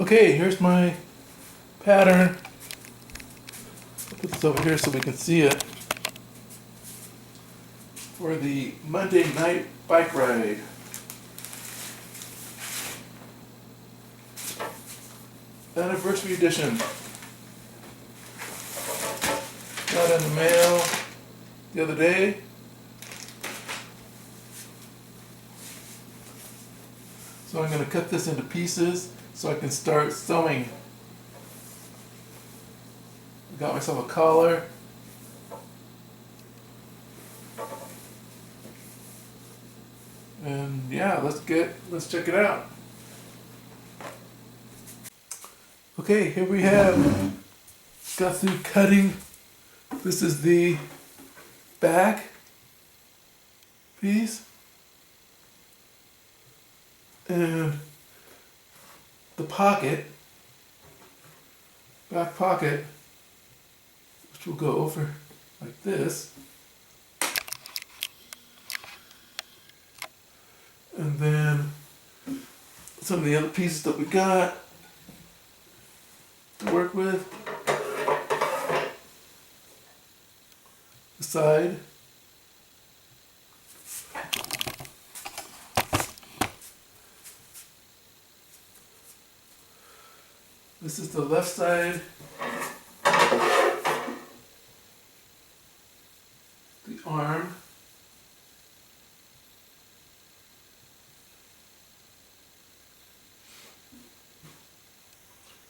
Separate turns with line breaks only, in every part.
Okay, here's my pattern. I'll put this over here so we can see it. For the Monday night bike ride. Anniversary edition. Got in the mail the other day. So I'm going to cut this into pieces so I can start sewing. Got myself a collar. And yeah, let's check it out. Okay, here we have, got through cutting. This is the back piece. And the pocket, back pocket, which will go over like this. And then some of the other pieces that we got to work with. The side. This is the left side. The arm.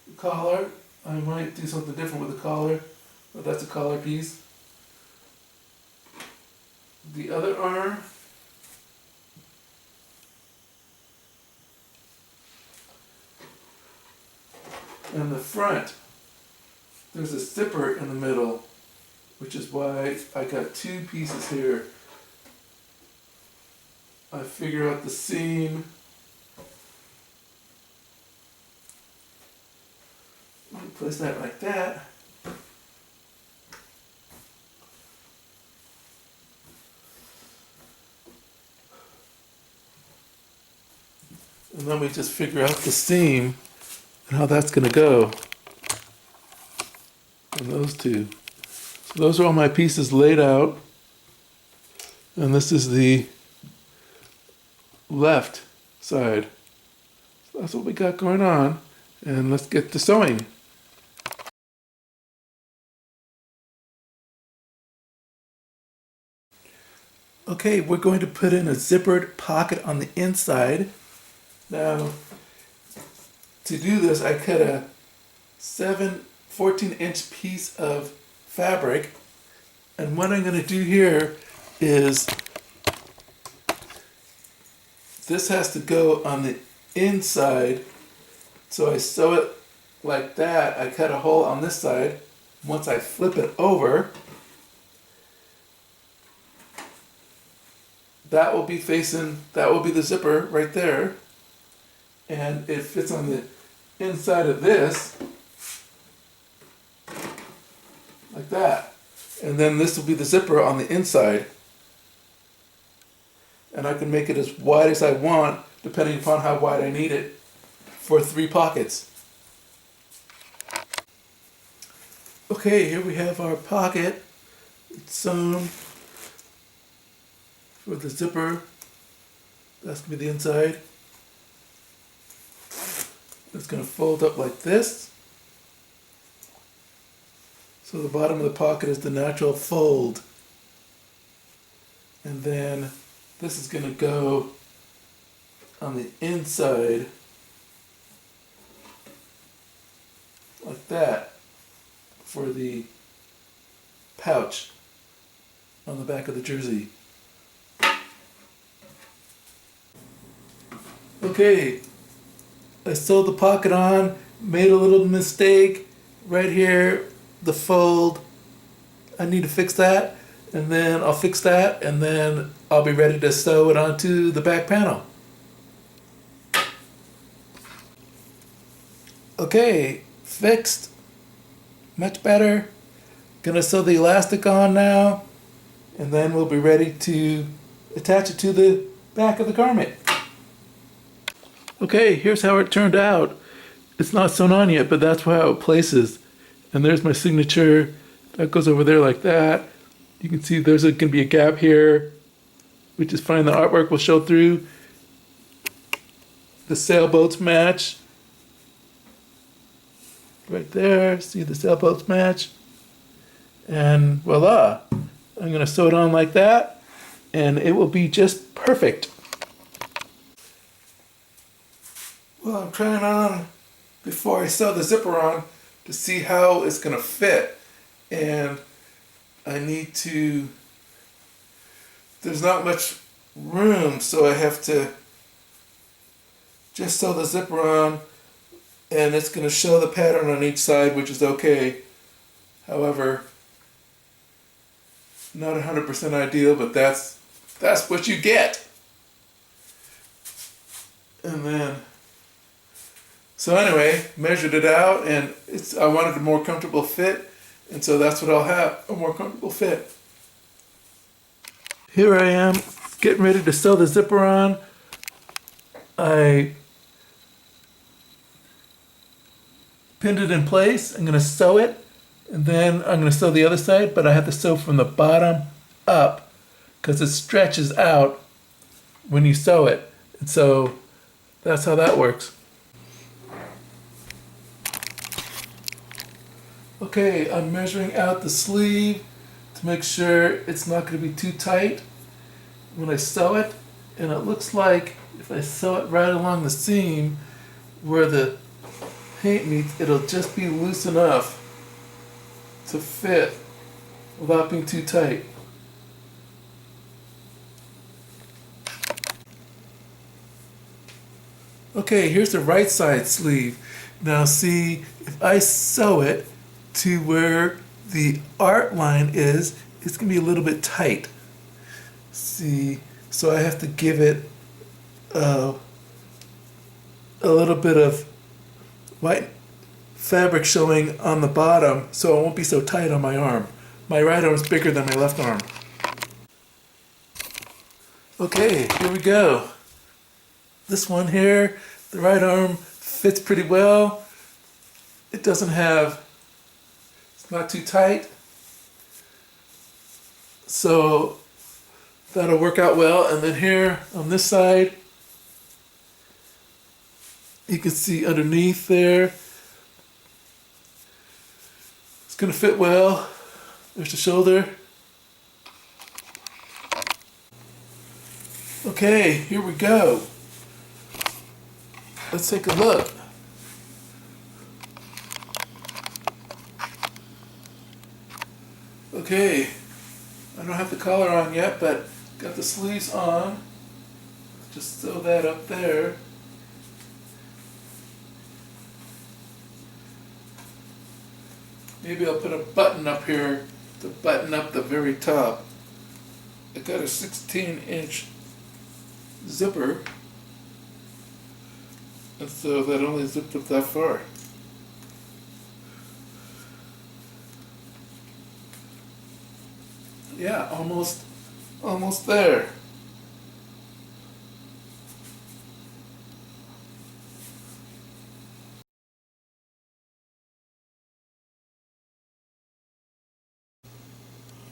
The collar. I might do something different with the collar, but that's a collar piece. The other arm. And the front, there's a zipper in the middle, which is why I got two pieces here. I figure out the seam. Place that like that. And then we just figure out the seam and how that's going to go. And those two. So those are all my pieces laid out. And this is the left side. So that's what we got going on. And let's get to sewing. Okay, we're going to put in a zippered pocket on the inside. Now, to do this, I cut a 14-inch piece of fabric. And what I'm going to do here is, this has to go on the inside. So I sew it like that. I cut a hole on this side. Once I flip it over, that will be the zipper right there. And it fits on the inside of this, like that. And then this will be the zipper on the inside. And I can make it as wide as I want, depending upon how wide I need it, for 3 pockets. Okay, here we have our pocket. It's sewn for the zipper. That's going to be the inside. It's going to fold up like this. So the bottom of the pocket is the natural fold. And then this is going to go on the inside like that for the pouch on the back of the jersey. Okay, I sewed the pocket on, made a little mistake right here, the fold. I need to fix that, and then I'll fix that, and then I'll be ready to sew it onto the back panel. Okay, fixed. Much better. Gonna sew the elastic on now, and then we'll be ready to attach it to the back of the garment. Okay, here's how it turned out. it's not sewn on yet, but that's how it places. And there's my signature. That goes over there like that. You can see there's going to be a gap here, which is fine. The artwork will show through. The sailboats match. Right there, see the sailboats match. And voila. I'm going to sew it on like that, and it will be just perfect. Well, I'm trying on before I sew the zipper on to see how it's going to fit. And I need to, there's not much room, so I have to just sew the zipper on, and it's going to show the pattern on each side, which is okay. However, not 100% ideal, but that's what you get. And then, so anyway, measured it out, and I wanted a more comfortable fit, and so that's what I'll have, a more comfortable fit. Here I am, getting ready to sew the zipper on. I pinned it in place. I'm going to sew it, and then I'm going to sew the other side, but I have to sew from the bottom up because it stretches out when you sew it. And so that's how that works. Okay, I'm measuring out the sleeve to make sure it's not going to be too tight when I sew it. And it looks like if I sew it right along the seam where the paint meets, it'll just be loose enough to fit without being too tight. Okay, here's the right side sleeve. Now see, if I sew it to where the art line is, it's going to be a little bit tight. See, so I have to give it a little bit of white fabric showing on the bottom so it won't be so tight on my arm. My right arm is bigger than my left arm. Okay, here we go. This one here, the right arm fits pretty well. It doesn't have, it's not too tight. So that'll work out well. And then here on this side, you can see underneath there, it's going to fit well. There's the shoulder. Okay, here we go. Let's take a look. Okay, I don't have the collar on yet, but got the sleeves on. Just sew that up there. Maybe I'll put a button up here to button up the very top. I got a 16-inch zipper, and so that only zipped up that far. Yeah, almost there.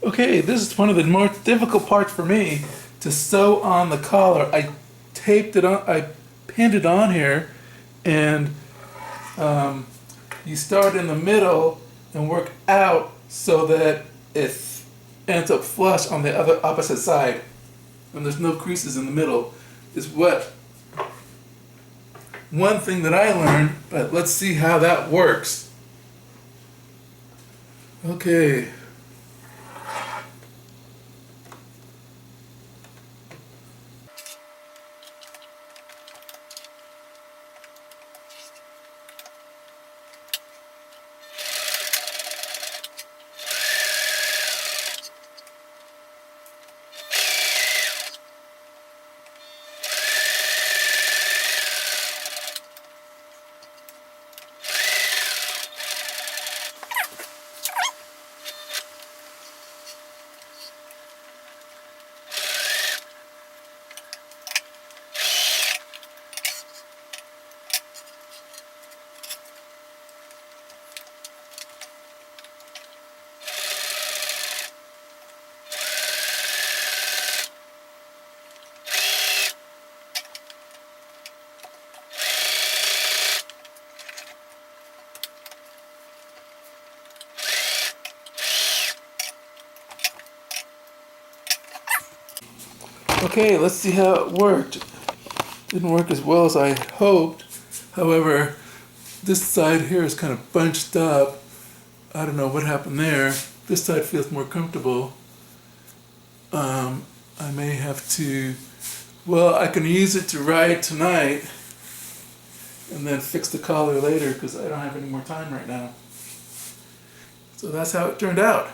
Okay, this is one of the more difficult parts for me, to sew on the collar. I taped it on, I pinned it on here, and you start in the middle and work out so that it ends up flush on the other opposite side, and there's no creases in the middle, is what one thing that I learned, but let's see how that works. Okay. Okay, let's see how it worked. Didn't work as well as I hoped. However, this side here is kind of bunched up. I don't know what happened there. This side feels more comfortable. I may have to, well, I can use it to ride tonight and then fix the collar later because I don't have any more time right now. So that's how it turned out.